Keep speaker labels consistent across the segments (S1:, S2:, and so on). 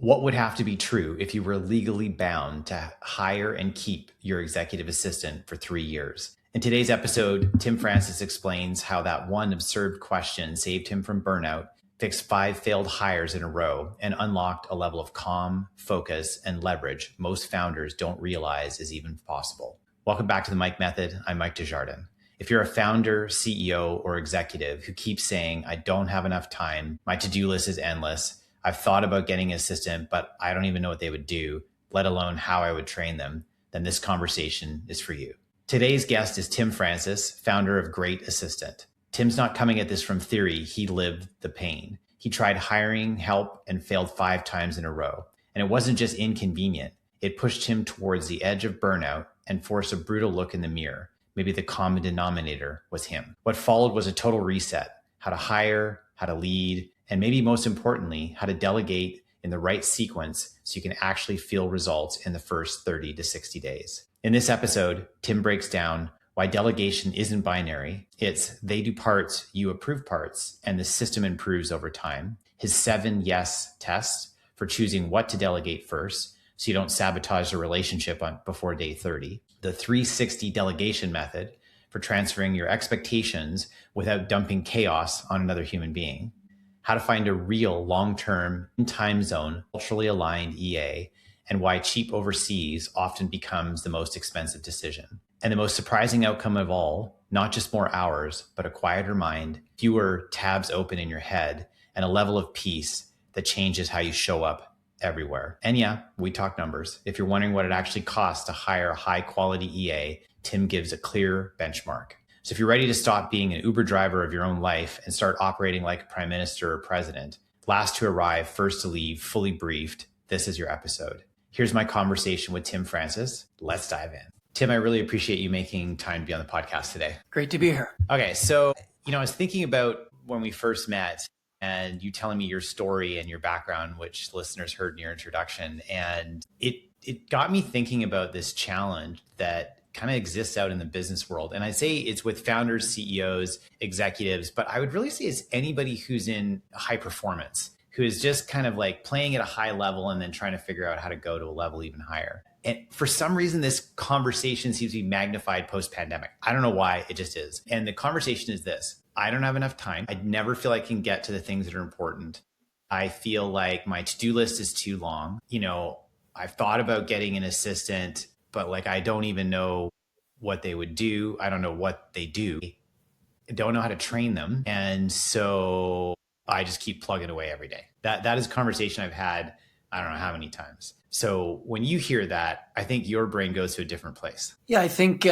S1: What would have to be true if you were legally bound to hire and keep your executive assistant for 3 years? In today's episode, Tim Francis explains how that one absurd question saved him from burnout, fixed 5 failed hires in a row, and unlocked a level of calm, focus, and leverage most founders don't realize is even possible. Welcome back to the Mike Method. I'm Mike Desjardins. If you're a founder, CEO, or executive who keeps saying, I don't have enough time, my to-do list is endless, I've thought about getting an assistant, but I don't even know what they would do, let alone how I would train them, then this conversation is for you. Today's guest is Tim Francis, founder of Great Assistant. Tim's not coming at this from theory, he lived the pain. He tried hiring help and failed 5 times in a row. And it wasn't just inconvenient, it pushed him towards the edge of burnout and forced a brutal look in the mirror. Maybe the common denominator was him. What followed was a total reset, how to hire, how to lead, and maybe most importantly, how to delegate in the right sequence so you can actually feel results in the first 30 to 60 days. In this episode, Tim breaks down why delegation isn't binary. It's they do parts, you approve parts, and the system improves over time. His 7 yes tests for choosing what to delegate first so you don't sabotage the relationship before day 30. The 360 delegation method for transferring your expectations without dumping chaos on another human being. How to find a real long-term time zone, culturally aligned EA, and why cheap overseas often becomes the most expensive decision. And the most surprising outcome of all, not just more hours, but a quieter mind, fewer tabs open in your head, and a level of peace that changes how you show up everywhere. And yeah, we talk numbers. If you're wondering what it actually costs to hire a high-quality EA, Tim gives a clear benchmark. So if you're ready to stop being an Uber driver of your own life and start operating like a prime minister or president, last to arrive, first to leave, fully briefed, this is your episode. Here's my conversation with Tim Francis. Let's dive in. Tim, I really appreciate you making time to be on the podcast today.
S2: Great to be here.
S1: Okay, so, I was thinking about when we first met and you telling me your story and your background, which listeners heard in your introduction. And it got me thinking about this challenge that kind of exists out in the business world. And I say it's with founders, CEOs, executives, but I would really say it's anybody who's in high performance, who is just kind of like playing at a high level and then trying to figure out how to go to a level even higher. And for some reason, this conversation seems to be magnified post-pandemic. I don't know why, it just is. And the conversation is this: I don't have enough time. I never feel I can get to the things that are important. I feel like my to-do list is too long. I've thought about getting an assistant, but I don't even know what they would do. I don't know what they do. I don't know how to train them. And so I just keep plugging away every day. That is a conversation I've had, I don't know how many times. So when you hear that, I think your brain goes to a different place.
S2: Yeah, I think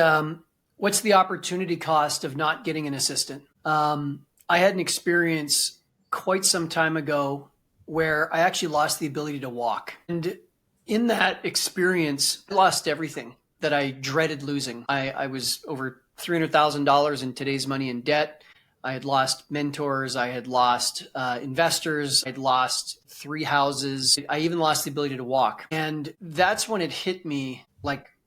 S2: what's the opportunity cost of not getting an assistant? I had an experience quite some time ago where I actually lost the ability to walk. And in that experience, I lost everything that I dreaded losing. I was over $300,000 in today's money in debt. I had lost mentors. I had lost investors. I'd lost 3 houses. I even lost the ability to walk. And that's when it hit me,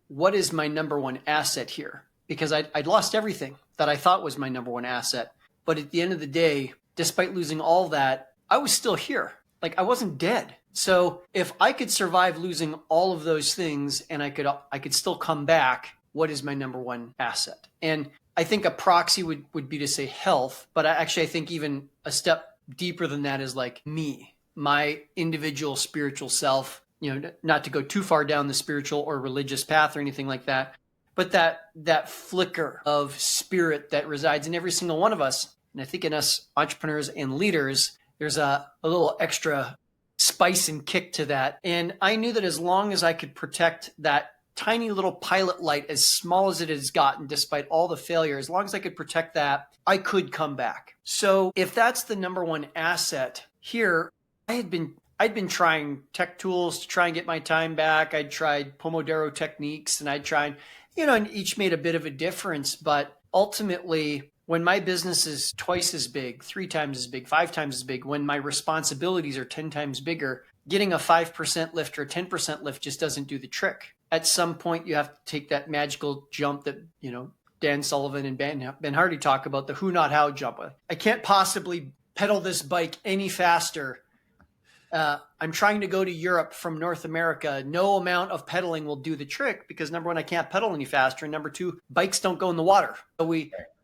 S2: what is my number one asset here? Because I'd lost everything that I thought was my number one asset. But at the end of the day, despite losing all that, I was still here. I wasn't dead. So if I could survive losing all of those things and I could still come back, what is my number one asset? And I think a proxy would be to say health, but I think even a step deeper than that is me, my individual spiritual self, not to go too far down the spiritual or religious path or anything like that, but that flicker of spirit that resides in every single one of us. And I think in us entrepreneurs and leaders, there's a little extra spice and kick to that. And I knew that as long as I could protect that tiny little pilot light, as small as it has gotten, despite all the failure, as long as I could protect that, I could come back. So if that's the number one asset here, I'd been trying tech tools to try and get my time back. I'd tried Pomodoro techniques and I'd tried, and each made a bit of a difference. But ultimately, when my business is twice as big, 3 times as big, 5 times as big, when my responsibilities are 10 times bigger, getting a 5% lift or a 10% lift just doesn't do the trick. At some point, you have to take that magical jump that, Dan Sullivan and Ben Hardy talk about, the who, not how jump. I can't possibly pedal this bike any faster I'm trying to go to Europe from North America. No amount of pedaling will do the trick because number one, I can't pedal any faster. And number two, bikes don't go in the water. So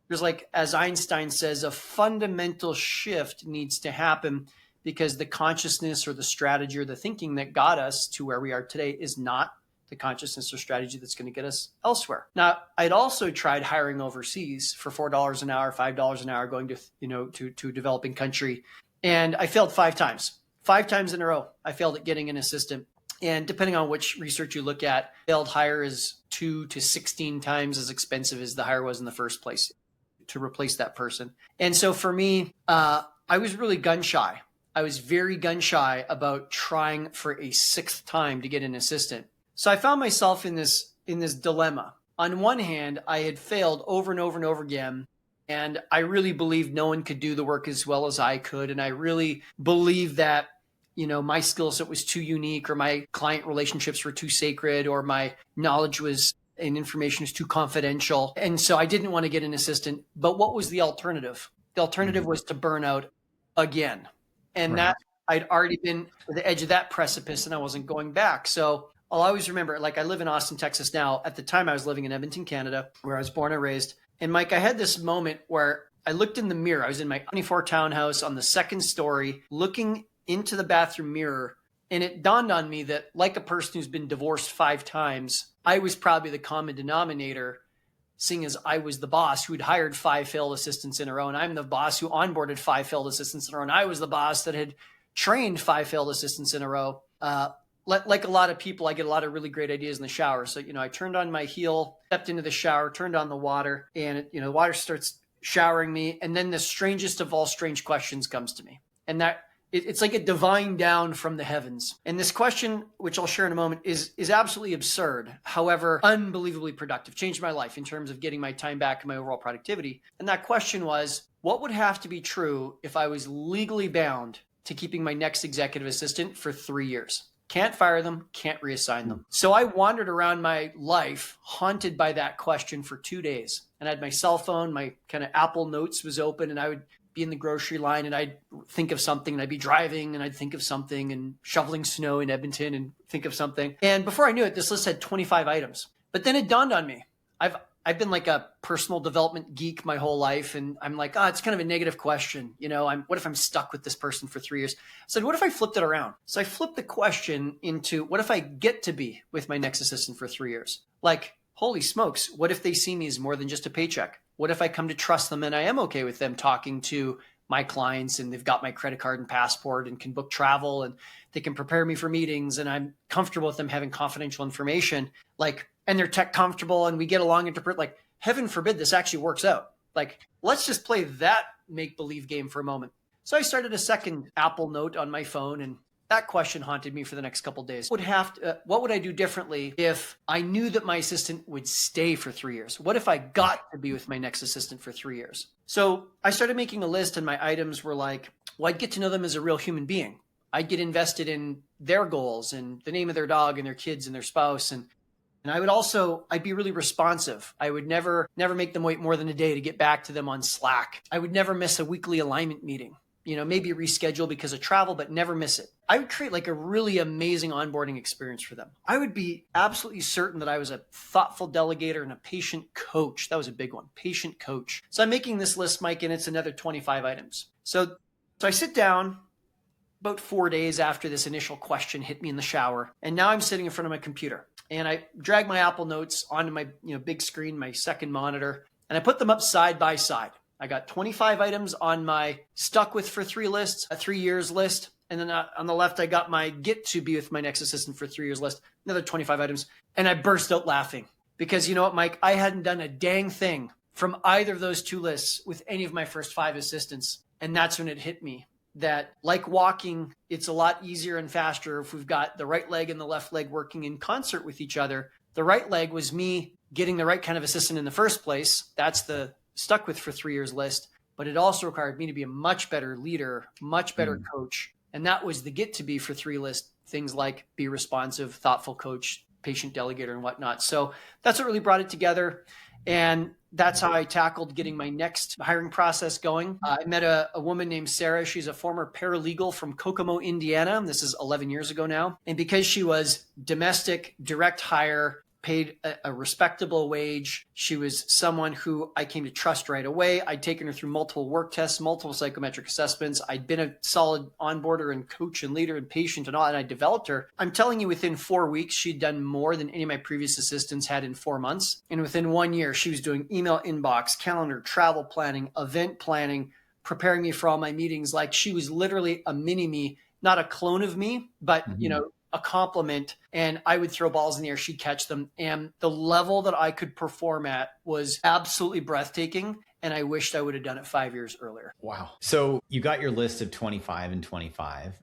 S2: there's like, as Einstein says, a fundamental shift needs to happen because the consciousness or the strategy or the thinking that got us to where we are today is not the consciousness or strategy that's going to get us elsewhere. Now, I'd also tried hiring overseas for $4 an hour, $5 an hour, going to a developing country. And I failed 5 times. 5 times in a row, I failed at getting an assistant. And depending on which research you look at, failed hire is 2 to 16 times as expensive as the hire was in the first place to replace that person. And so for me, I was really gun shy. I was very gun shy about trying for a 6th time to get an assistant. So I found myself in this dilemma. On one hand, I had failed over and over and over again. And I really believed no one could do the work as well as I could. And I really believed that, my skill set was too unique, or my client relationships were too sacred, or my knowledge and information was too confidential. And so I didn't want to get an assistant. But what was the alternative? The alternative was to burn out again. And that I'd already been to the edge of that precipice and I wasn't going back. So I'll always remember, like, I live in Austin, Texas now. At the time I was living in Edmonton, Canada, where I was born and raised. And Mike, I had this moment where I looked in the mirror. I was in my 24 townhouse on the 2nd story, looking into the bathroom mirror. And it dawned on me that, like a person who's been divorced 5 times, I was probably the common denominator, seeing as I was the boss who had hired 5 failed assistants in a row. And I'm the boss who onboarded 5 failed assistants in a row. And I was the boss that had trained 5 failed assistants in a row. Like a lot of people, I get a lot of really great ideas in the shower. So, I turned on my heel, stepped into the shower, turned on the water, and, the water starts showering me. And then the strangest of all strange questions comes to me. And it's like a divine down from the heavens. And this question, which I'll share in a moment, is absolutely absurd. However, unbelievably productive, changed my life in terms of getting my time back and my overall productivity. And that question was, what would have to be true if I was legally bound to keeping my next executive assistant for 3 years? Can't fire them, can't reassign them. So I wandered around my life haunted by that question for 2 days. And I had my cell phone, my kind of Apple Notes was open, and I would be in the grocery line and I'd think of something, and I'd be driving and I'd think of something, and shoveling snow in Edmonton and think of something. And before I knew it, this list had 25 items. But then it dawned on me. I've been like a personal development geek my whole life. And I'm like, it's kind of a negative question. What if I'm stuck with this person for 3 years? I said, what if I flipped it around? So I flipped the question into, what if I get to be with my next assistant for 3 years? Like, holy smokes, what if they see me as more than just a paycheck? What if I come to trust them and I am okay with them talking to my clients, and they've got my credit card and passport and can book travel, and they can prepare me for meetings, and I'm comfortable with them having confidential information, and they're tech comfortable and we get along, like, heaven forbid this actually works out. Like, let's just play that make-believe game for a moment. So I started a second Apple Note on my phone, and that question haunted me for the next couple of days. What would I do differently if I knew that my assistant would stay for 3 years? What if I got to be with my next assistant for 3 years? So I started making a list, and my items were like, well, I'd get to know them as a real human being. I'd get invested in their goals and the name of their dog and their kids and their spouse. And I'd be really responsive. I would never make them wait more than a day to get back to them on Slack. I would never miss a weekly alignment meeting. Maybe reschedule because of travel, but never miss it. I would create like a really amazing onboarding experience for them. I would be absolutely certain that I was a thoughtful delegator and a patient coach. That was a big one, patient coach. So I'm making this list, Mike, and it's another 25 items. So I sit down about 4 days after this initial question hit me in the shower. And now I'm sitting in front of my computer, and I drag my Apple Notes onto my big screen, my second monitor, and I put them up side by side. I got 25 items on my stuck with for 3 lists, a 3 years list. And then on the left, I got my get to be with my next assistant for 3 years list, another 25 items. And I burst out laughing because you know what, Mike, I hadn't done a dang thing from either of those 2 lists with any of my first 5 assistants. And that's when it hit me that, like walking, it's a lot easier and faster if we've got the right leg and the left leg working in concert with each other. The right leg was me getting the right kind of assistant in the first place. That's the stuck with for 3 years list, but it also required me to be a much better leader, much better coach. And that was the get to be for 3 list, things like be responsive, thoughtful coach, patient delegator, and whatnot. So that's what really brought it together. And that's how I tackled getting my next hiring process going. I met a woman named Sarah. She's a former paralegal from Kokomo, Indiana. This is 11 years ago now. And because she was domestic, direct hire, paid a respectable wage, she was someone who I came to trust right away. I'd taken her through multiple work tests, multiple psychometric assessments. I'd been a solid onboarder and coach and leader and patient and all, and I developed her. I'm telling you, within 4 weeks, she'd done more than any of my previous assistants had in 4 months. And within 1 year, she was doing email inbox, calendar, travel planning, event planning, preparing me for all my meetings. Like, she was literally a mini me, not a clone of me, but a compliment, and I would throw balls in the air, she'd catch them. And the level that I could perform at was absolutely breathtaking. And I wished I would have done it 5 years earlier.
S1: Wow. So you got your list of 25 and 25.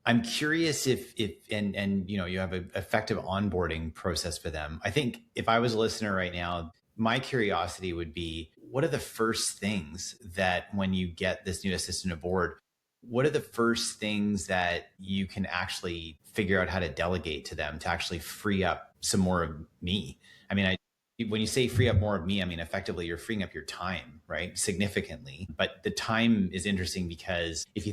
S1: I'm curious if you have an effective onboarding process for them. I think if I was a listener right now, my curiosity would be, what are the first things that when you get this new assistant aboard, what are the first things that you can actually figure out how to delegate to them to actually free up some more of me? I mean, when you say free up more of me, I mean, effectively you're freeing up your time, right? Significantly. But the time is interesting because if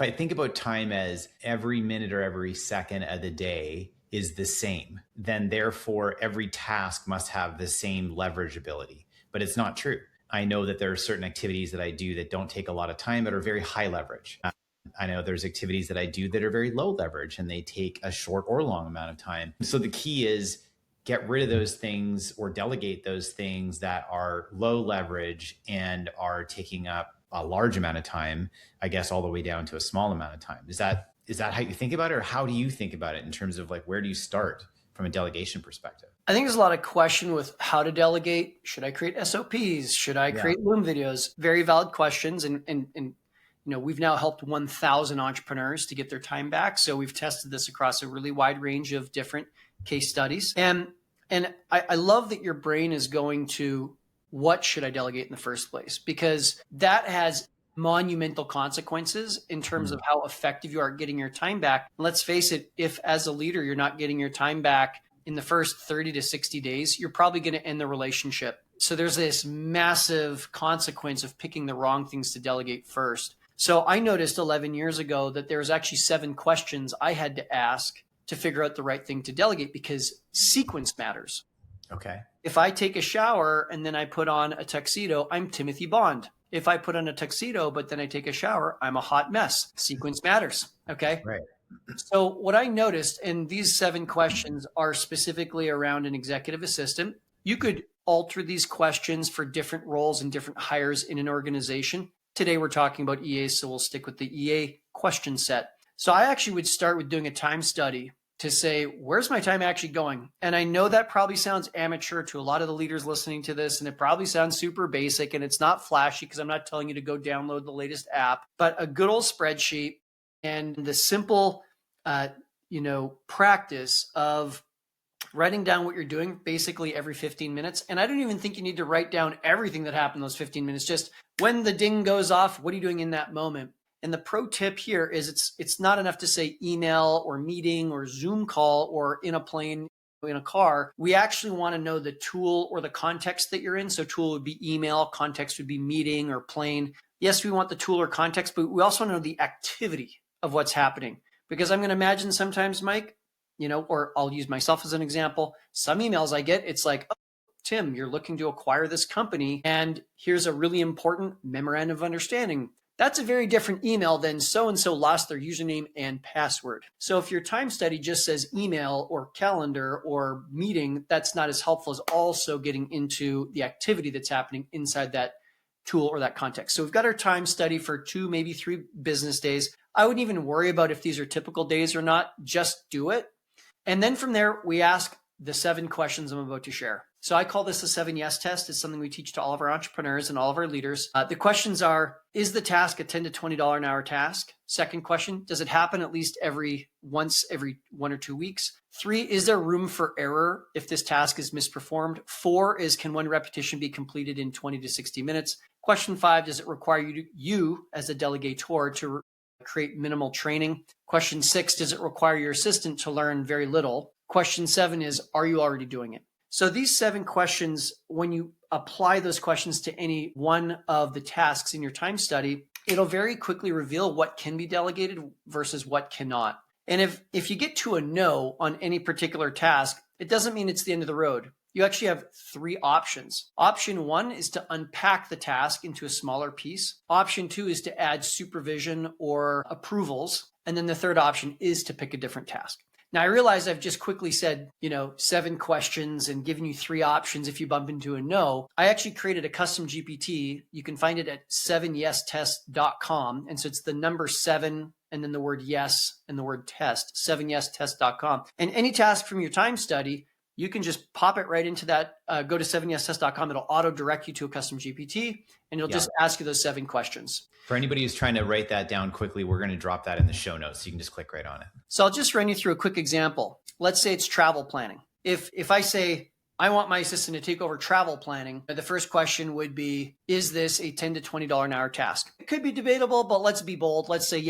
S1: I think about time as every minute or every second of the day is the same, then therefore every task must have the same leverage ability. But it's not true. I know that there are certain activities that I do that don't take a lot of time, but are very high leverage. I know there's activities that I do that are very low leverage and they take a short or long amount of time. So the key is get rid of those things or delegate those things that are low leverage and are taking up a large amount of time, I guess, all the way down to a small amount of time. Is that how you think about it, or how do you think about it in terms of like, where do you start from a delegation perspective?
S2: I think there's a lot of question with how to delegate. Should I create SOPs? Should I create Loom videos? Very valid questions. And we've now helped 1,000 entrepreneurs to get their time back. So we've tested this across a really wide range of different case studies. And I love that your brain is going to, what should I delegate in the first place? Because that has monumental consequences in terms of how effective you are at getting your time back. Let's face it, if as a leader, you're not getting your time back in the first 30 to 60 days, you're probably going to end the relationship. So there's this massive consequence of picking the wrong things to delegate first. So I noticed 11 years ago that there was actually 7 questions I had to ask to figure out the right thing to delegate, because sequence matters.
S1: Okay.
S2: If I take a shower and then I put on a tuxedo, I'm Timothy Bond. If I put on a tuxedo, but then I take a shower, I'm a hot mess. Sequence matters. Okay.
S1: Right.
S2: So what I noticed, and these 7 questions are specifically around an executive assistant. You could alter these questions for different roles and different hires in an organization. Today, we're talking about EAs, so we'll stick with the EA question set. So I actually would start with doing a time study to say, where's my time actually going? And I know that probably sounds amateur to a lot of the leaders listening to this, and it probably sounds super basic, and it's not flashy because I'm not telling you to go download the latest app, but a good old spreadsheet and the simple, practice of writing down what you're doing basically every 15 minutes. And I don't even think you need to write down everything that happened in those 15 minutes. Just when the ding goes off, what are you doing in that moment? And the pro tip here is it's not enough to say email or meeting or Zoom call or in a plane, in a car. We actually want to know the tool or the context that you're in. So tool would be email, context would be meeting or plane. Yes, we want the tool or context, but we also want to know the activity of what's happening. Because I'm going to imagine sometimes, Mike, or I'll use myself as an example. Some emails I get, it's like, oh, Tim, you're looking to acquire this company, and here's a really important memorandum of understanding. That's a very different email than so-and-so lost their username and password. So if your time study just says email or calendar or meeting, that's not as helpful as also getting into the activity that's happening inside that tool or that context. So we've got our time study for 2, maybe 3 business days. I wouldn't even worry about if these are typical days or not. Just do it. And then from there, we ask the 7 questions I'm about to share. So I call this the 7 yes test. It's something we teach to all of our entrepreneurs and all of our leaders. The questions are, is the task a $10 to $20 an hour task? Second question, does it happen at least every 1 or 2 weeks? 3, is there room for error if this task is misperformed? 4 is, can one repetition be completed in 20 to 60 minutes? Question 5, does it require you as a delegator to create minimal training? Question 6, does it require your assistant to learn very little? Question 7 is, are you already doing it? So these 7 questions, when you apply those questions to any one of the tasks in your time study, it'll very quickly reveal what can be delegated versus what cannot. And if you get to a no on any particular task, it doesn't mean it's the end of the road. You actually have 3 options. Option 1 is to unpack the task into a smaller piece. Option 2 is to add supervision or approvals. And then the third option is to pick a different task. Now, I realize I've just quickly said, 7 questions and given you 3 options if you bump into a no. I actually created a custom GPT. You can find it at 7yestest.com. And so it's the number 7 and then the word yes and the word test, 7yestest.com. And any task from your time study, you can just pop it right into that, go to 7yestest.com. It'll auto direct you to a custom GPT and it'll just ask you those 7 questions.
S1: For anybody who's trying to write that down quickly, we're going to drop that in the show notes. So you can just click right on it.
S2: So I'll just run you through a quick example. Let's say it's travel planning. If I say, I want my assistant to take over travel planning, the first question would be, is this a $10 to $20 an hour task? It could be debatable, but let's be bold. Let's say,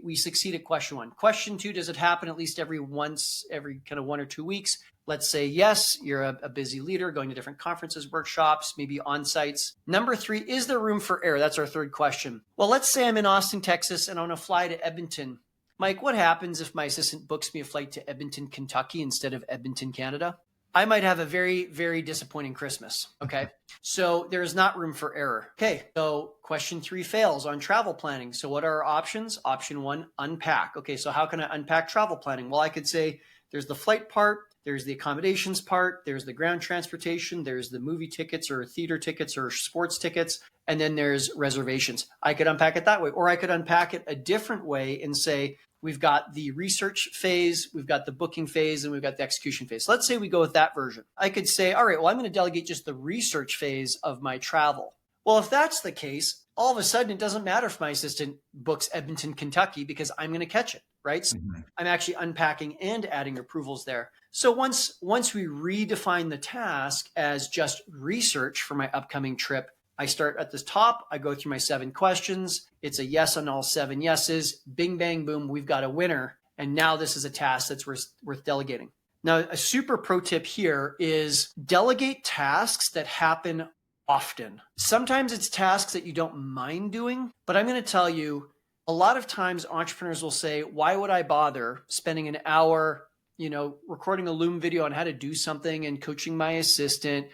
S2: we succeed at question 1. Question 2, does it happen at least every kind of 1 or 2 weeks? Let's say, yes, you're a busy leader going to different conferences, workshops, maybe on-sites. Number 3, is there room for error? That's our third question. Well, let's say I'm in Austin, Texas, and I want to fly to Edmonton. Mike, what happens if my assistant books me a flight to Edmonton, Kentucky instead of Edmonton, Canada? I might have a very, very disappointing Christmas. Okay. So there is not room for error. Okay. So question 3 fails on travel planning. So what are our options? Option 1, unpack. Okay. So how can I unpack travel planning? Well, I could say there's the flight part, there's the accommodations part, there's the ground transportation, there's the movie tickets or theater tickets or sports tickets, and then there's reservations. I could unpack it that way, or I could unpack it a different way and say, we've got the research phase, we've got the booking phase, and we've got the execution phase. So let's say we go with that version. I could say, all right, well, I'm going to delegate just the research phase of my travel. Well, if that's the case, all of a sudden, it doesn't matter if my assistant books Edmonton, Kentucky, because I'm going to catch it, right? So I'm actually unpacking and adding approvals there. So once we redefine the task as just research for my upcoming trip, I start at the top, I go through my 7 questions. It's a yes on all 7 yeses. Bing, bang, boom, we've got a winner. And now this is a task that's worth delegating. Now, a super pro tip here is delegate tasks that happen often. Sometimes it's tasks that you don't mind doing, but I'm going to tell you, a lot of times entrepreneurs will say, why would I bother spending an hour, recording a Loom video on how to do something and coaching my assistant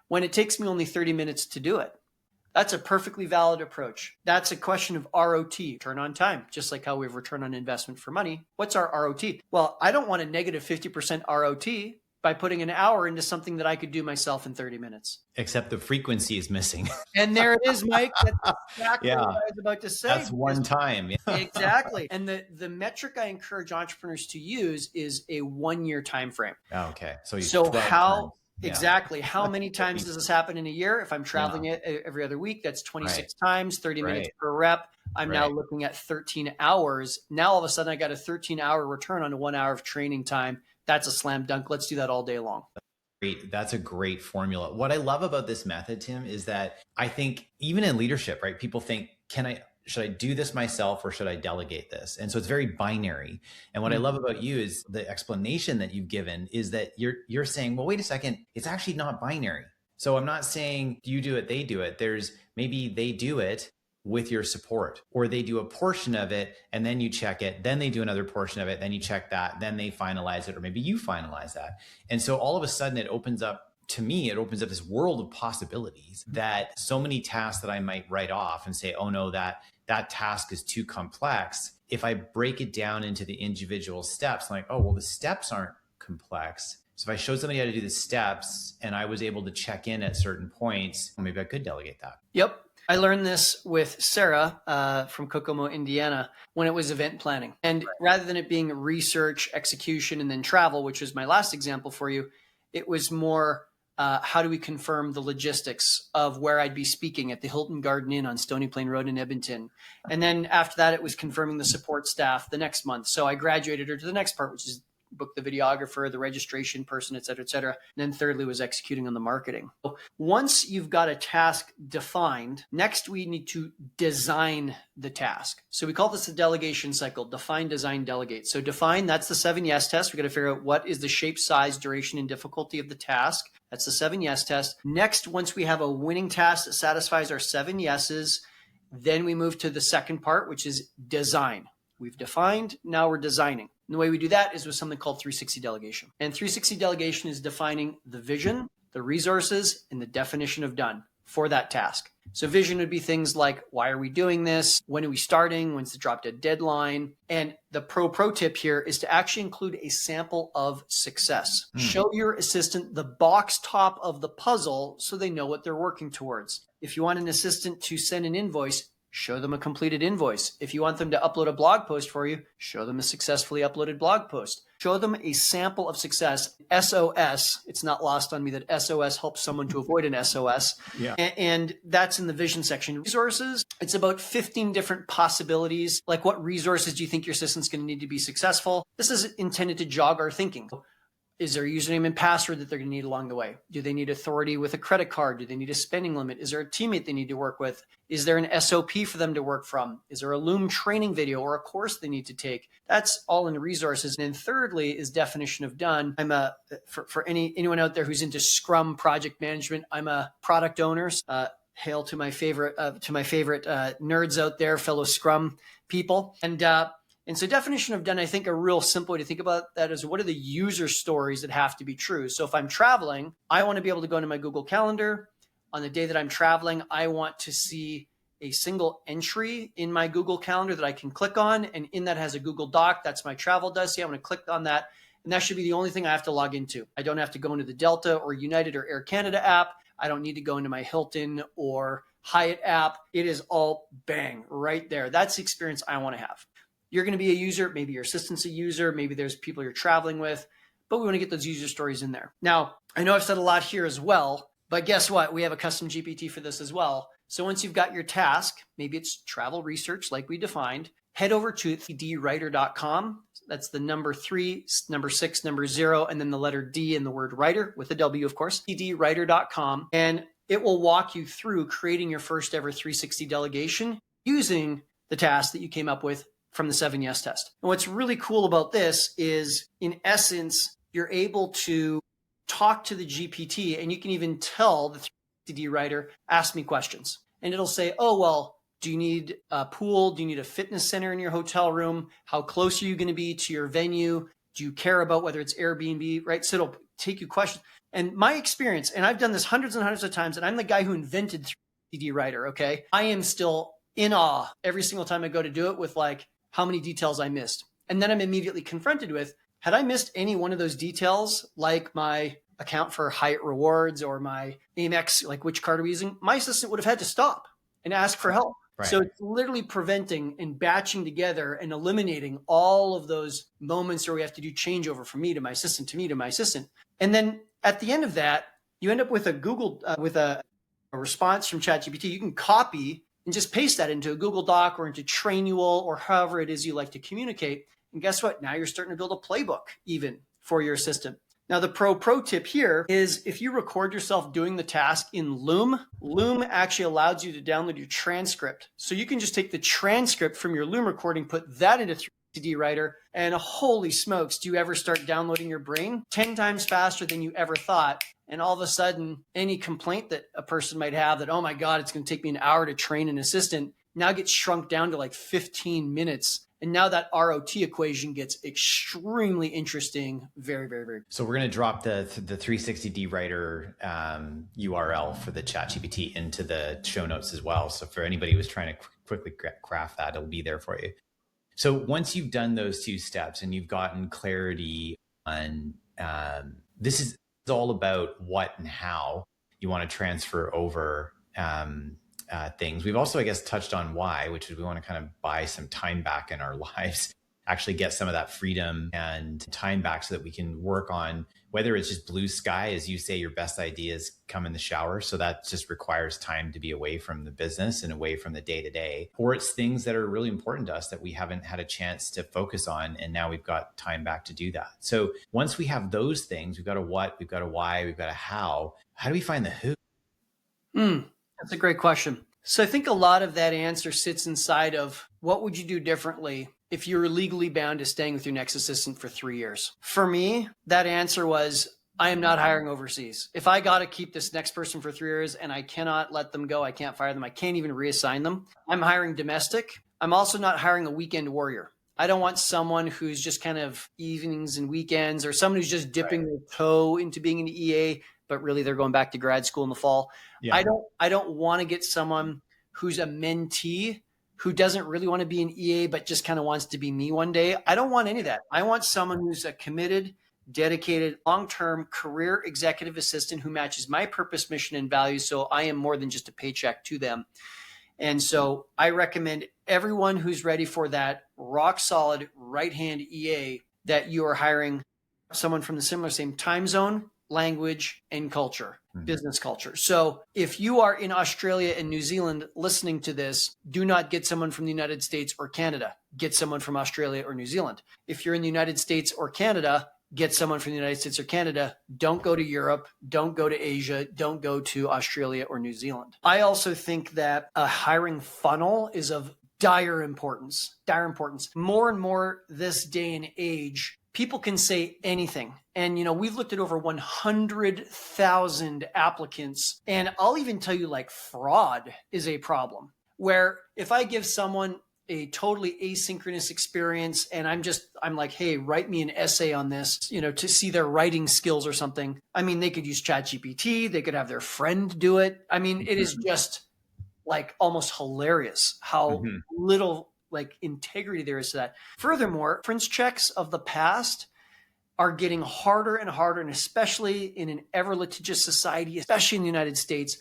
S2: when it takes me only 30 minutes to do it? That's a perfectly valid approach. That's a question of ROT, return on time, just like how we have return on investment for money. What's our ROT? Well, I don't want a negative 50% ROT by putting an hour into something that I could do myself in 30 minutes.
S1: Except the frequency is missing.
S2: And there it is, Mike. That's exactly what I was about to say.
S1: That's one time.
S2: Exactly. And the metric I encourage entrepreneurs to use is a 1-year time frame.
S1: Oh, okay.
S2: So how... Exactly. How many times does this happen in a year? If I'm traveling it every other week, that's 26 times, 30 minutes per rep. I'm now looking at 13 hours. Now, all of a sudden, I got a 13-hour return on a 1 hour of training time. That's a slam dunk. Let's do that all day long.
S1: Great. That's a great formula. What I love about this method, Tim, is that I think even in leadership, right? People think, should I do this myself or should I delegate this? And so it's very binary. And what I love about you is the explanation that you've given is that you're saying, well, wait a second, it's actually not binary. So I'm not saying you do it, they do it. There's maybe they do it with your support, or they do a portion of it and then you check it. Then they do another portion of it. Then you check that. Then they finalize it, or maybe you finalize that. And so all of a sudden it opens up this world of possibilities that so many tasks that I might write off and say, oh no, that task is too complex. If I break it down into the individual steps, I'm like, oh, well, the steps aren't complex. So if I showed somebody how to do the steps and I was able to check in at certain points, well, maybe I could delegate that.
S2: Yep. I learned this with Sarah from Kokomo, Indiana, when it was event planning. And rather than it being research, execution, and then travel, which was my last example for you, it was more how do we confirm the logistics of where I'd be speaking at the Hilton Garden Inn on Stony Plain Road in Edmonton. And then after that, it was confirming the support staff the next month. So I graduated her to the next part, which is book the videographer, the registration person, et cetera, et cetera. And then thirdly was executing on the marketing. So once you've got a task defined, next we need to design the task. So we call this the delegation cycle: define, design, delegate. So define, that's the 7 yes test. We got to figure out what is the shape, size, duration, and difficulty of the task. That's the 7 yes test. Next, once we have a winning task that satisfies our 7 yeses, then we move to the second part, which is design. We've defined, now we're designing. And the way we do that is with something called 360 delegation. And 360 delegation is defining the vision, the resources, and the definition of done for that task. So vision would be things like, why are we doing this? When are we starting? When's the drop dead deadline? And the pro tip here is to actually include a sample of success. Show your assistant the box top of the puzzle so they know what they're working towards. If you want an assistant to send an invoice, show them a completed invoice. If you want them to upload a blog post for you, show them a successfully uploaded blog post. Show them a sample of success. SOS, it's not lost on me that SOS helps someone to avoid an SOS. Yeah. And that's in the vision section. Resources, it's about 15 different possibilities. Like, what resources do you think your assistant's going to need to be successful? This is intended to jog our thinking. Is there a username and password that they're going to need along the way? Do they need authority with a credit card? Do they need a spending limit? Is there a teammate they need to work with? Is there an SOP for them to work from? Is there a Loom training video or a course they need to take? That's all in resources. And then thirdly is definition of done. I'm for anyone out there who's into Scrum project management, I'm a product owner. Hail to my favorite nerds out there, fellow Scrum people. And so definition of done, I think a real simple way to think about that is, what are the user stories that have to be true? So if I'm traveling, I want to be able to go into my Google Calendar. On the day that I'm traveling, I want to see a single entry in my Google Calendar that I can click on. And in that has a Google Doc. That's my travel dossier. I'm going to click on that. And that should be the only thing I have to log into. I don't have to go into the Delta or United or Air Canada app. I don't need to go into my Hilton or Hyatt app. It is all bang right there. That's the experience I want to have. You're going to be a user. Maybe your assistant's a user. Maybe there's people you're traveling with, but we want to get those user stories in there. Now, I know I've said a lot here as well, but guess what? We have a custom GPT for this as well. So once you've got your task, maybe it's travel research like we defined, head over to dwriter.com. That's the number 3, number 6, number 0, and then the letter D and the word writer with a W, of course, dwriter.com. And it will walk you through creating your first ever 360 delegation using the task that you came up with from the 7 yes test. And what's really cool about this is, in essence, you're able to talk to the GPT, and you can even tell the 3D writer, ask me questions. And it'll say, oh, well, do you need a pool? Do you need a fitness center in your hotel room? How close are you going to be to your venue? Do you care about whether it's Airbnb, right? So it'll take you questions. And my experience, and I've done this hundreds and hundreds of times, and I'm the guy who invented 3D writer, okay? I am still in awe every single time I go to do it with like how many details I missed. And then I'm immediately confronted with, had I missed any one of those details, like my account for Hyatt Rewards or my Amex, like which card are we using, my assistant would have had to stop and ask for help. Right. So it's literally preventing and batching together and eliminating all of those moments where we have to do changeover from me to my assistant, to me to my assistant. And then at the end of that, you end up with a Google, with a response from ChatGPT. You can copy and just paste that into a Google Doc or into Trainual or however it is you like to communicate. And guess what? Now you're starting to build a playbook even for your assistant. Now, the pro tip here is, if you record yourself doing the task in Loom, Loom actually allows you to download your transcript. So you can just take the transcript from your Loom recording, put that into 3D Writer, and holy smokes, do you ever start downloading your brain 10 times faster than you ever thought. And all of a sudden, any complaint that a person might have that, oh my God, it's going to take me an hour to train an assistant, now gets shrunk down to like 15 minutes. And now that ROT equation gets extremely interesting. Very, very, very.
S1: So we're going to drop the 360D writer URL for the ChatGPT into the show notes as well. So for anybody who's trying to quickly craft that, it'll be there for you. So once you've done those 2 steps and you've gotten clarity on this is all about what and how you want to transfer over things. We've also, I guess, touched on why, which is we want to kind of buy some time back in our lives actually get some of that freedom and time back so that we can work on whether it's just blue sky, as you say, your best ideas come in the shower. So that just requires time to be away from the business and away from the day to day, or it's things that are really important to us that we haven't had a chance to focus on. And now we've got time back to do that. So once we have those things, we've got a what, we've got a why, we've got a how. How do we find the who?
S2: That's a great question. So I think a lot of that answer sits inside of what would you do differently if you were legally bound to staying with your next assistant for 3 years? For me, that answer was, I am not hiring overseas. If I got to keep this next person for 3 years and I cannot let them go, I can't fire them, I can't even reassign them, I'm hiring domestic. I'm also not hiring a weekend warrior. I don't want someone who's just kind of evenings and weekends, or someone who's just dipping their toe into being an EA, but really they're going back to grad school in the fall. Yeah. I don't want to get someone who's a mentee who doesn't really want to be an EA, but just kind of wants to be me one day. I don't want any of that. I want someone who's a committed, dedicated, long-term career executive assistant who matches my purpose, mission, and values. So I am more than just a paycheck to them. And so I recommend everyone who's ready for that rock solid right-hand EA that you are hiring someone from the same time zone, language, and culture, business culture. So if you are in Australia and New Zealand listening to this, do not get someone from the United States or Canada. Get someone from Australia or New Zealand. If you're in the United States or Canada, get someone from the United States or Canada. Don't go to Europe. Don't go to Asia. Don't go to Australia or New Zealand. I also think that a hiring funnel is of dire importance. More and more this day and age, people can say anything. And, we've looked at over 100,000 applicants. And I'll even tell you, like, fraud is a problem, where if I give someone a totally asynchronous experience and I'm like, hey, write me an essay on this, to see their writing skills or something. I mean, they could use ChatGPT. They could have their friend do it. I mean, it is just like almost hilarious how little like integrity there is to that. Furthermore, reference checks of the past are getting harder and harder, and especially in an ever litigious society, especially in the United States,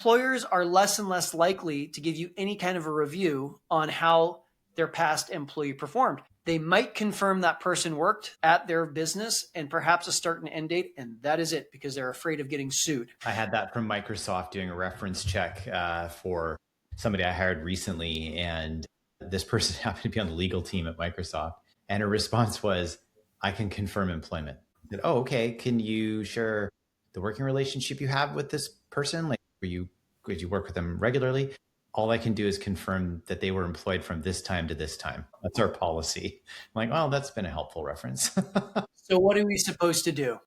S2: employers are less and less likely to give you any kind of a review on how their past employee performed. They might confirm that person worked at their business and perhaps a start and end date, and that is it, because they're afraid of getting sued.
S1: I had that from Microsoft doing a reference check for somebody I hired recently, and this person happened to be on the legal team at Microsoft, and her response was, I can confirm employment. I said, oh, okay. Can you share the working relationship you have with this person? Like, did you work with them regularly? All I can do is confirm that they were employed from this time to this time. That's our policy. I'm like, oh, that's been a helpful reference.
S2: So what are we supposed to do?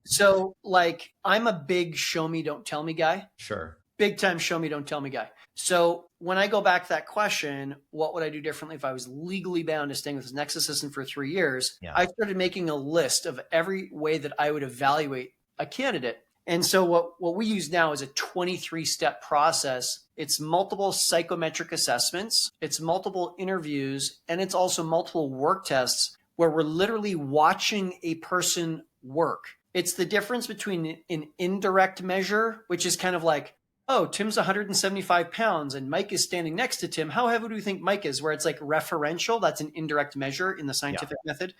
S2: So, like, I'm a big show me, don't tell me guy.
S1: Sure.
S2: Big time show me, don't tell me guy. So when I go back to that question, what would I do differently if I was legally bound to staying with this next assistant for 3 years? Yeah. I started making a list of every way that I would evaluate a candidate. And so what we use now is a 23-step process. It's multiple psychometric assessments, it's multiple interviews, and it's also multiple work tests where we're literally watching a person work. It's the difference between an indirect measure, which is kind of like, oh, Tim's 175 pounds and Mike is standing next to Tim. How heavy do you think Mike is? Where it's like referential. That's an indirect measure in the scientific method.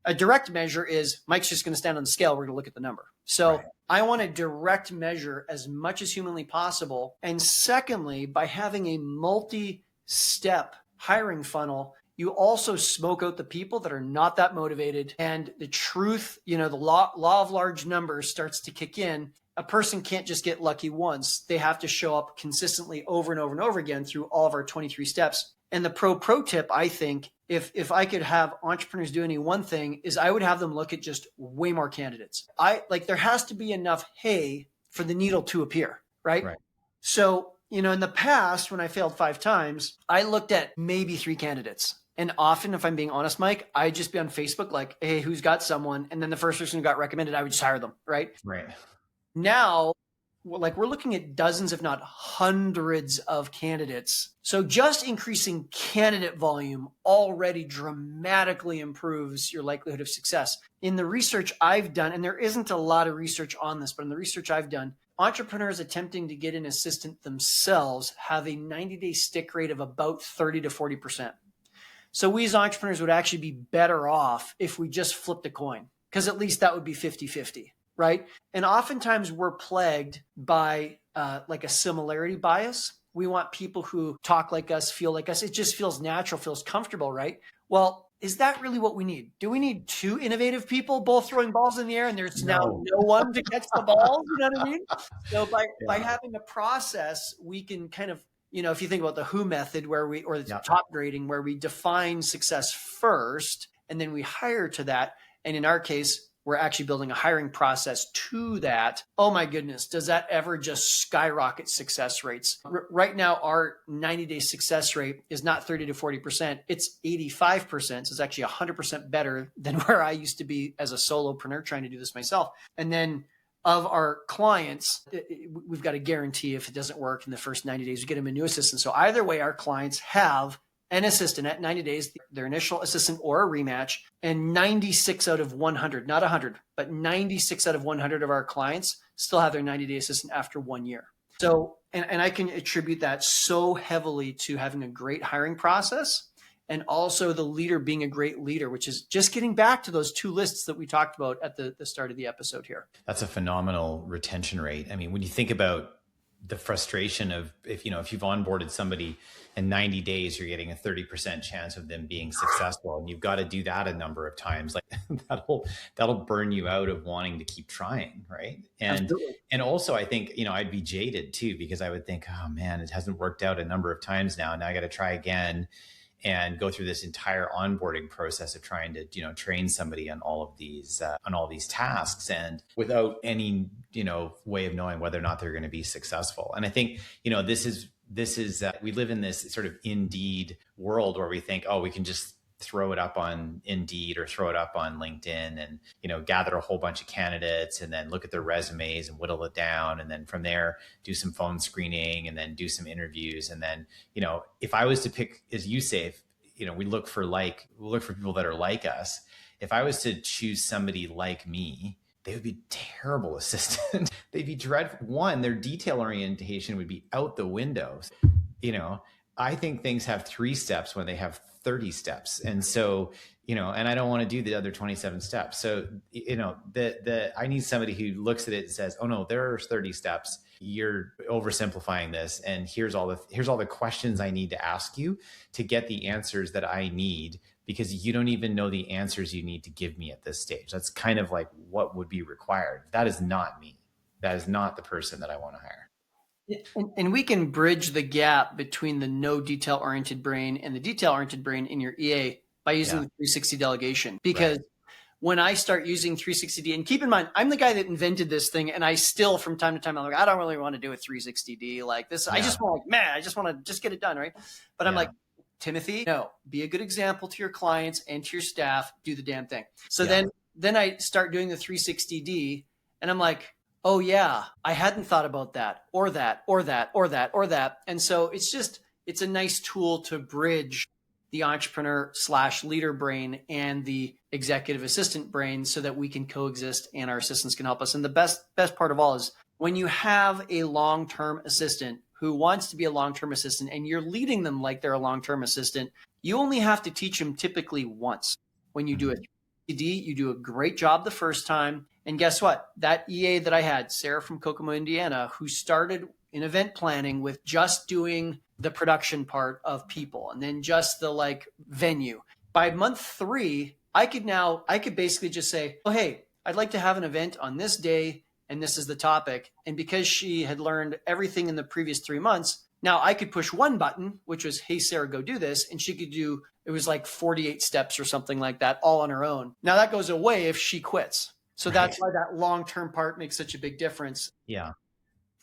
S2: A direct measure is Mike's just going to stand on the scale. We're going to look at the number. So I want a direct measure as much as humanly possible. And secondly, by having a multi-step hiring funnel, you also smoke out the people that are not that motivated. And the truth, the law of large numbers starts to kick in. A person can't just get lucky once. They have to show up consistently over and over and over again through all of our 23 steps. And the pro tip, I think, if I could have entrepreneurs do any one thing, is I would have them look at just way more candidates. There has to be enough hay for the needle to appear, right? So, in the past, when I failed 5 times, I looked at maybe 3 candidates. And often, if I'm being honest, Mike, I'd just be on Facebook like, hey, who's got someone? And then the first person who got recommended, I would just hire them, right?
S1: Right.
S2: Now, we're looking at dozens, if not hundreds of candidates. So just increasing candidate volume already dramatically improves your likelihood of success. In the research I've done, and there isn't a lot of research on this, but in the research I've done, entrepreneurs attempting to get an assistant themselves have a 90-day stick rate of about 30 to 40%. So we as entrepreneurs would actually be better off if we just flipped a coin, because at least that would be 50-50, right? And oftentimes we're plagued by like a similarity bias. We want people who talk like us, feel like us. It just feels natural, feels comfortable, right? Well, is that really what we need? Do we need two innovative people both throwing balls in the air and there's now no one to catch the balls? You know what I mean? So by having a process, we can kind of, if you think about the WHO method or the top grading, where we define success first and then we hire to that. And in our case, we're actually building a hiring process to that. Oh my goodness, does that ever just skyrocket success rates? Right now, our 90-day success rate is not 30 to 40%. It's 85%. So it's actually 100% better than where I used to be as a solopreneur trying to do this myself. And then of our clients, we've got a guarantee if it doesn't work in the first 90 days, we get them a new assistant. So either way, our clients have an assistant at 90 days, their initial assistant or a rematch, and 96 out of 100, not 100, but 96 out of 100 of our clients still have their 90-day assistant after 1 year. So, and I can attribute that so heavily to having a great hiring process and also the leader being a great leader, which is just getting back to those two lists that we talked about at the start of the episode here.
S1: That's a phenomenal retention rate. I mean, when you think about the frustration of if you've onboarded somebody in 90 days, you're getting a 30% chance of them being successful. And you've got to do that a number of times. Like that'll burn you out of wanting to keep trying. Right. And also I think, I'd be jaded too, because I would think, oh man, it hasn't worked out a number of times now. Now I got to try again and go through this entire onboarding process of trying to, train somebody on all of these tasks, and without any, way of knowing whether or not they're going to be successful. And I think, this is we live in this sort of Indeed world where we think, oh, we can just throw it up on Indeed or throw it up on LinkedIn and, gather a whole bunch of candidates and then look at their resumes and whittle it down. And then from there, do some phone screening and then do some interviews. And then, if I was to pick, as you say, we look for people that are like us. If I was to choose somebody like me, they would be terrible assistant. They'd be dreadful. One, their detail orientation would be out the window. I think things have 3 steps when they have 30 steps. And so, and I don't want to do the other 27 steps. So, I need somebody who looks at it and says, oh no, there are 30 steps. You're oversimplifying this. And here's all the questions I need to ask you to get the answers that I need, because you don't even know the answers you need to give me at this stage. That's kind of like what would be required. That is not me. That is not the person that I want to hire.
S2: And we can bridge the gap between the no detail-oriented brain and the detail-oriented brain in your EA by using the 360 delegation. Because when I start using 360D, and keep in mind, I'm the guy that invented this thing, and I still, from time to time, I'm like, I don't really want to do a 360D like this. I just want to just get it done, right? But I'm like, Timothy, no, be a good example to your clients and to your staff. Do the damn thing. So then I start doing the 360D, and I'm like, oh yeah, I hadn't thought about that, or that, or that, or that, or that. And so it's a nice tool to bridge the entrepreneur / leader brain and the executive assistant brain so that we can coexist and our assistants can help us. And the best part of all is when you have a long-term assistant who wants to be a long-term assistant and you're leading them like they're a long-term assistant, you only have to teach them typically once. When you do a 3D, you do a great job the first time. And guess what? That EA that I had, Sarah from Kokomo, Indiana, who started in event planning with just doing the production part of people and then just the venue. By month 3, I could basically just say, oh, hey, I'd like to have an event on this day and this is the topic. And because she had learned everything in the previous 3 months, now I could push one button, which was, hey, Sarah, go do this. And she could do, it was like 48 steps or something like that, all on her own. Now that goes away if she quits. So that's why that long-term part makes such a big difference.
S1: Yeah.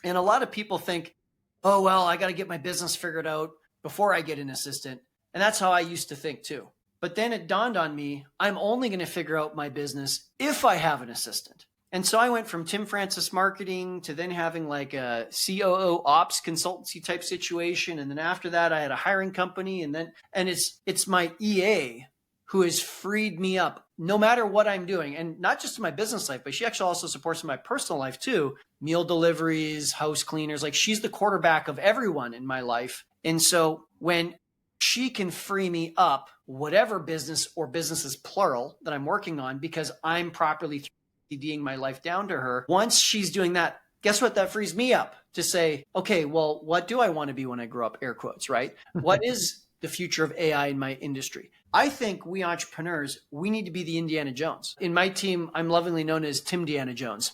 S2: And a lot of people think, oh, well, I got to get my business figured out before I get an assistant. And that's how I used to think too. But then it dawned on me, I'm only going to figure out my business if I have an assistant. And so I went from Tim Francis marketing to then having like a COO ops consultancy type situation. And then after that, I had a hiring company. And it's my EA who has freed me up no matter what I'm doing. And not just in my business life, but she actually also supports in my personal life too. Meal deliveries, house cleaners, like she's the quarterback of everyone in my life. And so when she can free me up whatever business or businesses plural that I'm working on because I'm properly 3Ding my life down to her. Once she's doing that, guess what? That frees me up to say, okay, well, what do I want to be when I grow up? Air quotes, right? What is the future of AI in my industry? I think we entrepreneurs, we need to be the Indiana Jones. In my team, I'm lovingly known as Tim Deanna Jones.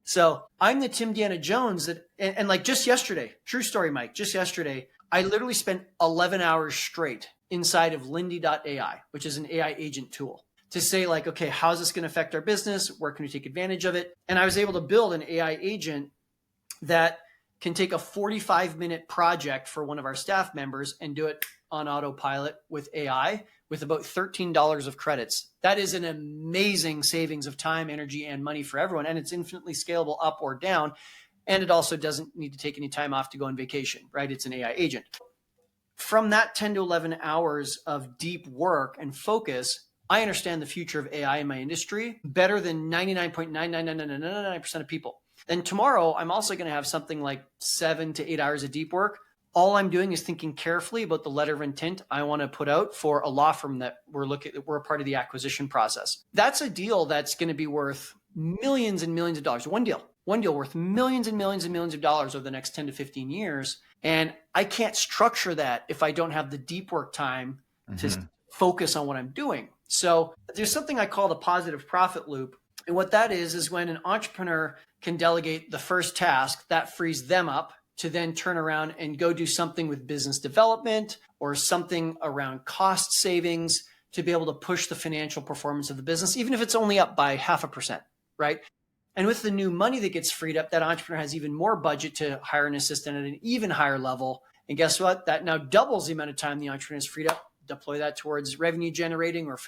S2: So I'm the Tim Deanna Jones that, and like just yesterday, true story, Mike, just yesterday, I literally spent 11 hours straight inside of Lindy.ai, which is an AI agent tool, to say like, okay, how's this going to affect our business? Where can we take advantage of it? And I was able to build an AI agent that can take a 45-minute project for one of our staff members and do it on autopilot with AI with about $13 of credits. That is an amazing savings of time, energy, and money for everyone. And it's infinitely scalable up or down. And it also doesn't need to take any time off to go on vacation, right? It's an AI agent. From that 10 to 11 hours of deep work and focus, I understand the future of AI in my industry better than 99.99999% of people. Then tomorrow, I'm also going to have something like 7 to 8 hours of deep work. All I'm doing is thinking carefully about the letter of intent I want to put out for a law firm that we're a part of the acquisition process. That's a deal that's going to be worth millions and millions of dollars. One deal worth millions and millions and millions of dollars over the next 10 to 15 years. And I can't structure that if I don't have the deep work time to focus on what I'm doing. So there's something I call the positive profit loop. And what that is when an entrepreneur can delegate the first task, that frees them up to then turn around and go do something with business development or something around cost savings to be able to push the financial performance of the business, even if it's only up by 0.5%, right? And with the new money that gets freed up, that entrepreneur has even more budget to hire an assistant at an even higher level. And guess what? That now doubles the amount of time the entrepreneur is freed up, deploy that towards revenue generating or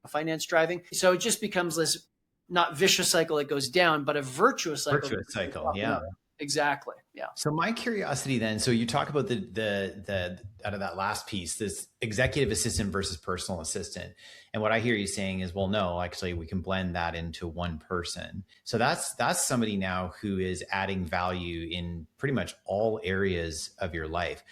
S2: finance driving. So it just becomes this not vicious cycle that goes down, but a virtuous cycle.
S1: Virtuous cycle, yeah.
S2: Exactly. Yeah.
S1: So my curiosity then, so you talk about the out of that last piece, this executive assistant versus personal assistant. And what I hear you saying is, well, no, actually we can blend that into one person. So that's somebody now who is adding value in pretty much all areas of your life.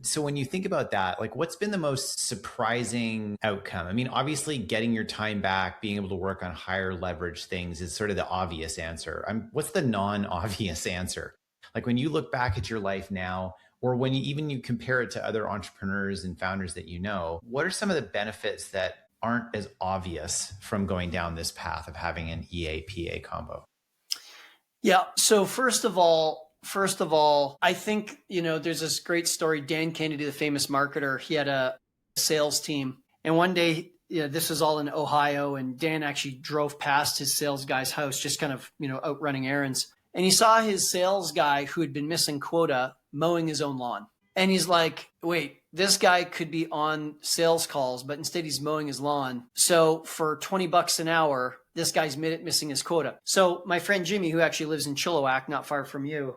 S1: So when you think about that, like what's been the most surprising outcome? I mean, obviously getting your time back, being able to work on higher leverage things is sort of the obvious answer. What's the non-obvious answer? Like when you look back at your life now, or when you compare it to other entrepreneurs and founders that you know, what are some of the benefits that aren't as obvious from going down this path of having an EA-PA combo?
S2: Yeah. So first of all, I think, there's this great story. Dan Kennedy, the famous marketer, he had a sales team. And one day, this was all in Ohio, and Dan actually drove past his sales guy's house, just kind of, out running errands. And he saw his sales guy who had been missing quota mowing his own lawn. And he's like, wait, this guy could be on sales calls, but instead he's mowing his lawn. So for $20 an hour, this guy's missing his quota. So my friend Jimmy, who actually lives in Chilliwack, not far from you,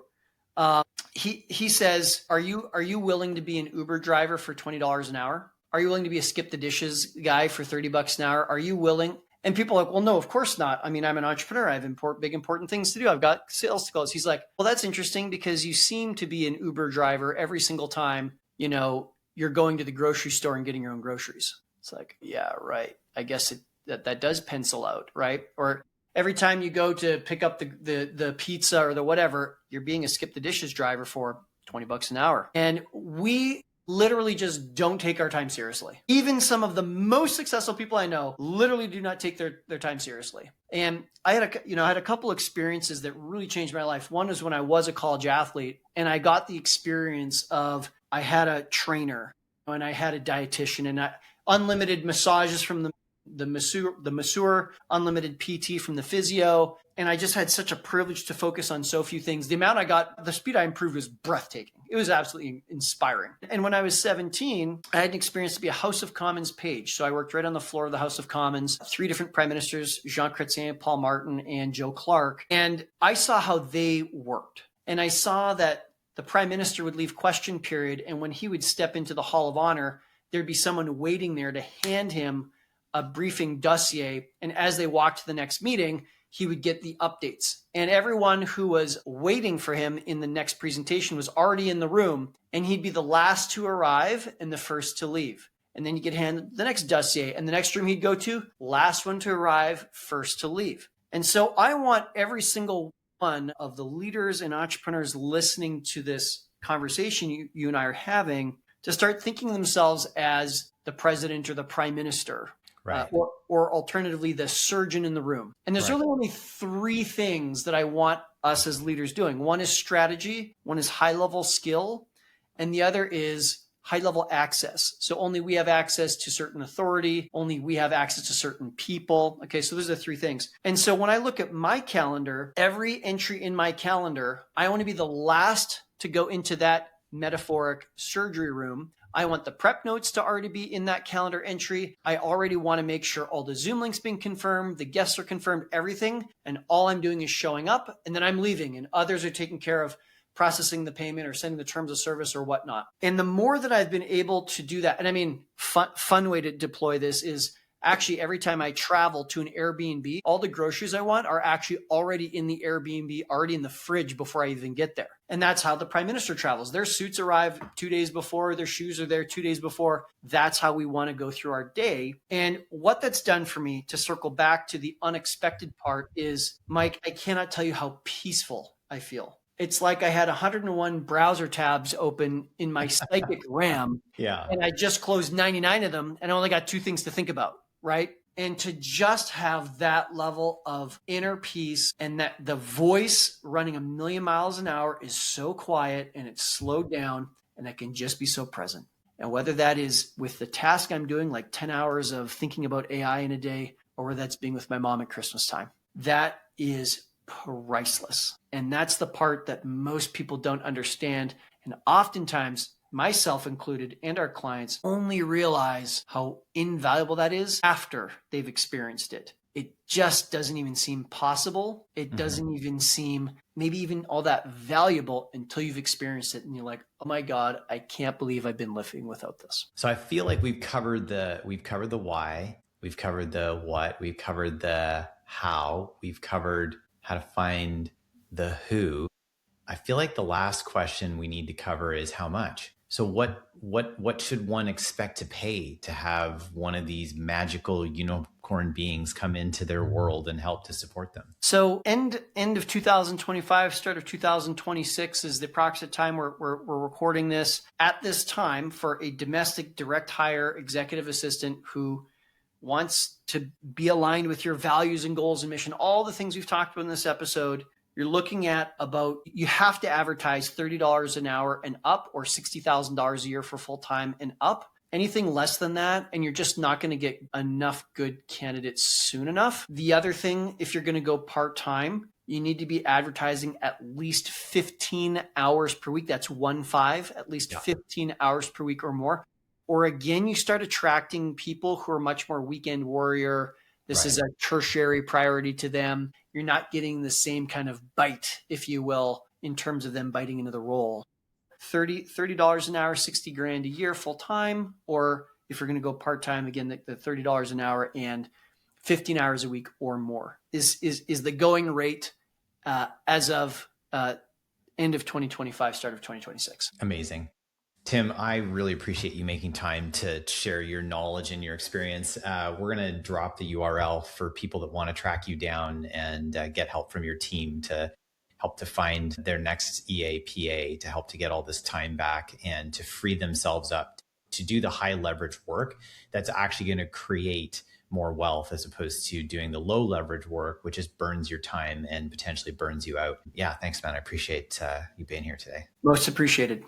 S2: he says, are you willing to be an Uber driver for $20 an hour? Are you willing to be a skip the dishes guy for $30 an hour? Are you willing? And people are like, well, no, of course not. I mean, I'm an entrepreneur. I have big, important things to do. I've got sales to close. He's like, well, that's interesting because you seem to be an Uber driver every single time, you're going to the grocery store and getting your own groceries. It's like, yeah, right. I guess that does pencil out, right? Or every time you go to pick up the pizza or the whatever, you're being a skip the dishes driver for $20 an hour. And we literally just don't take our time seriously. Even some of the most successful people I know literally do not take their time seriously. And I had a couple experiences that really changed my life. One was when I was a college athlete and I got the experience of, I had a trainer and I had a dietitian and unlimited massages from the masseur, unlimited PT from the physio. And I just had such a privilege to focus on so few things. The speed I improved was breathtaking. It was absolutely inspiring. And when I was 17, I had an experience to be a House of Commons page. So I worked right on the floor of the House of Commons, 3 different prime ministers, Jean Chrétien, Paul Martin, and Joe Clark. And I saw how they worked. And I saw that the prime minister would leave question period. And when he would step into the Hall of Honor, there'd be someone waiting there to hand him a briefing dossier. And as they walked to the next meeting, he would get the updates. And everyone who was waiting for him in the next presentation was already in the room, and he'd be the last to arrive and the first to leave. And then you get handed the next dossier, and the next room he'd go to, last one to arrive, first to leave. And so I want every single one of the leaders and entrepreneurs listening to this conversation you and I are having to start thinking themselves as the president or the prime minister,
S1: right?
S2: Or alternatively, the surgeon in the room. And there's really only three things that I want us as leaders doing. One is strategy, one is high-level skill, and the other is high-level access. So only we have access to certain authority, only we have access to certain people. Okay, so those are the three things. And so when I look at my calendar, every entry in my calendar, I want to be the last to go into that metaphoric surgery room. I want the prep notes to already be in that calendar entry. I already want to make sure all the Zoom links been confirmed, the guests are confirmed, everything. And all I'm doing is showing up, and then I'm leaving, and others are taking care of processing the payment or sending the terms of service or whatnot. And the more that I've been able to do that, and I mean, fun way to deploy this is actually every time I travel to an Airbnb, all the groceries I want are actually already in the Airbnb, already in the fridge before I even get there. And that's how the prime minister travels. Their suits arrive 2 days before, their shoes are there 2 days before. That's how we want to go through our day. And what that's done for me, to circle back to the unexpected part, is, Mike, I cannot tell you how peaceful I feel. It's like I had 101 browser tabs open in my psychic RAM.
S1: Yeah.
S2: And I just closed 99 of them, and I only got two things to think about, right? And to just have that level of inner peace, and that the voice running a million miles an hour is so quiet and it's slowed down, and I can just be so present. And whether that is with the task I'm doing, like 10 hours of thinking about AI in a day, or whether that's being with my mom at Christmas time, that is priceless. And that's the part that most people don't understand. And oftentimes, myself included, and our clients only realize how invaluable that is after they've experienced it. It just doesn't even seem possible. It doesn't even seem maybe even all that valuable until you've experienced it. And you're like, oh my God, I can't believe I've been living without this.
S1: So I feel like we've covered the why, we've covered the what, we've covered the how, we've covered how to find the who. I feel like the last question we need to cover is how much. So what should one expect to pay to have one of these magical unicorn beings come into their world and help to support them?
S2: So end of 2025, start of 2026 is the approximate time we're recording this. At this time, for a domestic direct hire executive assistant who wants to be aligned with your values and goals and mission, all the things we've talked about in this episode, you're looking at you have to advertise $30 an hour and up, or $60,000 a year for full-time and up. Anything less than that, and you're just not going to get enough good candidates soon enough. The other thing, if you're going to go part-time, you need to be advertising at least 15 hours per week. That's 15, at least 15 hours per week or more. Or again, you start attracting people who are much more weekend warrior. This is a tertiary priority to them. You're not getting the same kind of bite, if you will, in terms of them biting into the role. $30 an hour, 60 grand a year full time, or if you're going to go part time, again, the $30 an hour and 15 hours a week or more is the going rate as of end of 2025, start of 2026.
S1: Amazing. Tim, I really appreciate you making time to share your knowledge and your experience. We're going to drop the URL for people that want to track you down and get help from your team to help to find their next EAPA, to help to get all this time back and to free themselves up to do the high leverage work that's actually going to create more wealth, as opposed to doing the low leverage work, which just burns your time and potentially burns you out. Yeah, thanks, man. I appreciate you being here today.
S2: Most appreciated.